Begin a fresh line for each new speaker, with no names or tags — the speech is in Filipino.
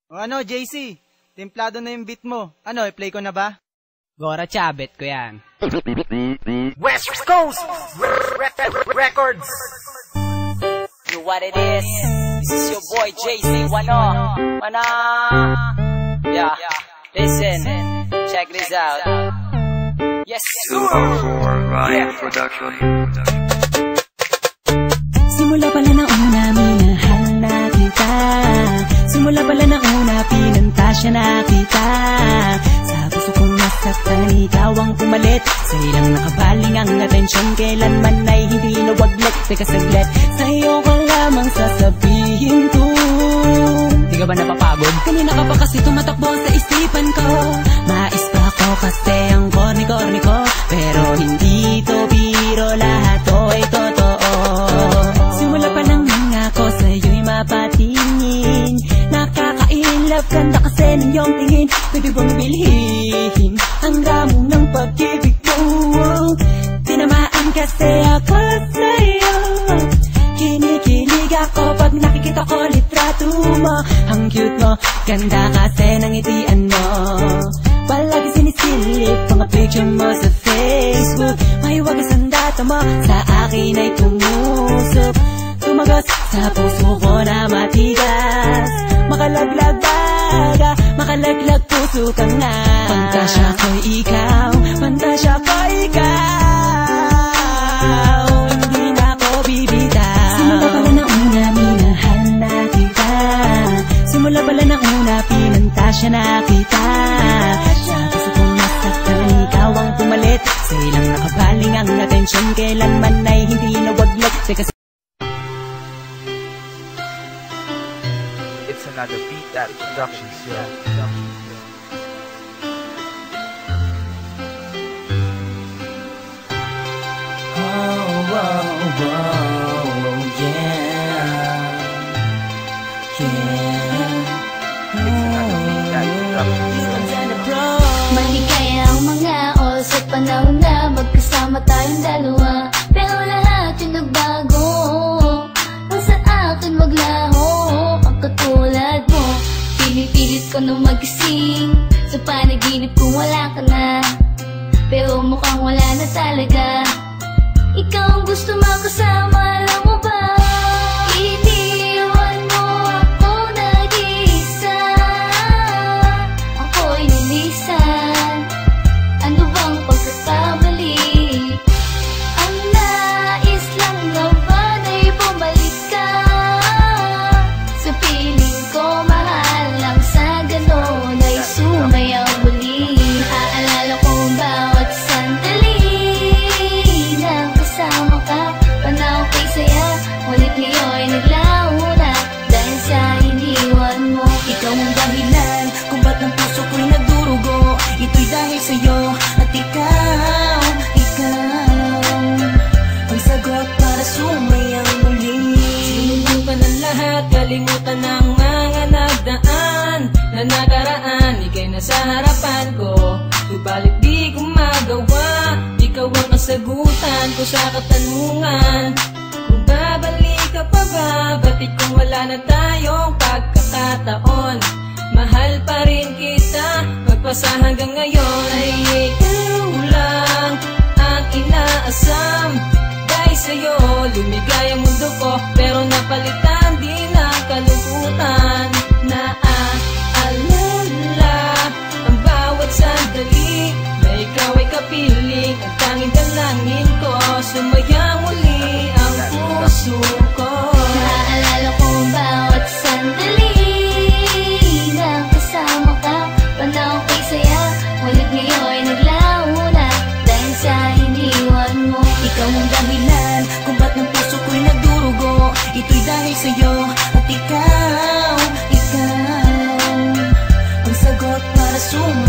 O ano, JC? Templado na yung beat mo. Ano, i-play ko na ba?
Gora Chabet ko yan.
West Coast Records.
You what it is? This is your boy JC Wano. Yeah, listen, check this out. Yes, sir.
Ryan Production.
Simula pala na una, minahal na kita. Simula pala na una, pinantasya na kita. Sa puso kong nasaktan, ikaw ang pumalit. Sa ilang nakabaling ang atensyon, kailanman ay hindi nawaglit. Teka saglit, sa'yo ko lamang sasabihin ko.
Di ka ba napapagod?
Kanina ka pa kasi tumatakbo sa isipan ko. Mais pa ako kasi ang corny-corny ko. Pero hindi to biro, lahat to ay totoo. Simula pa lang nga ako sa'yo'y mapatingin. Nakaka-inlove kanda kasi ng iyong tingin. Pwede bang bilhin ang ramo ng pag-ibig mo? Tinamaan kasi ako sa'yo. Kinikilig ako pag nakikita ko litrato mo. Ang cute mo, ganda kasi ng ngitian mo. Palagi sinisilip mga picture mo sa Facebook. May wagas ang data mo, sa akin ay tumusok. Tumagas sa puso ko na matigas. Makalaglag baga, makalaglag puso ka nga. Pantasya ko'y ikaw, pantasya ko'y ikaw. Hindi na ako bibitaw. Simula pala na una, minahal na kita. Simula pala na una, pinantasya na kita. Sa puso kong nasaktan, ikaw ang pumalit. Sa ilang nakabaling ang atensyon, kailanman ay hindi nawaglag. Teka,
It's another beat that production still.
Maligaya ang mga oras sa panahon na magkasama tayong dalawa. Pero lahat yung nagbago. Ang sa akin maglaho, ang katulad mo. Pinipilit ko nung magising. Sa panaginip ko wala ka na. Pero mukhang wala na talaga. Ikaw ang gusto makasama, alam mo ba? Iniwan mo ako nag-isa. Ako'y nilisan. Ano bang pagkakamali? Ang nais lang naman ay bumalik ka. Sa piling ko mahal lang sa ganon ay sumayaw muli. Naaalala ko ang bawat sandali nang kasama ka. Panahon ko'y saya, ngunit ngayon'y naglaho na dahil sa iniwan mo.
ikaw ang dahilan kung ba't ang puso ko'y nagdurugo. Ito'y dahil sa'yo at ikaw ang sagot para sumayang muli.
Sinubukan ang lahat, kalimutan ang mga nagdaan na nakaraan. Ika'y nasa harapan ko, subalit di ko magawa. Ikaw ang kasagutan ko sa katanungan. Kung babalik ka pa ba, batik kung wala na tayong pagkakataon. Mahal pa rin kita, magpasa hanggang ngayon. Ay ikaw lang ang inaasam. Dahil sa'yo, lumigay ang mundo ko, pero napalitan din ang kalungkutan. Naaalala ang bawat sandali na ikaw ay kapiling. Ang tanging dalangin ko, sumayang muli ang puso ko.
Naaalala ko ang bawat sandali nang kasama ka. Panahon ko'y saya, ngunit ngayon'y naglaho na dahil sa iniwan mo.
Ikaw ang dahilan kung ba't ng puso ko'y nagdurugo. Ito'y dahil sa'yo at ikaw ang sagot para sumayang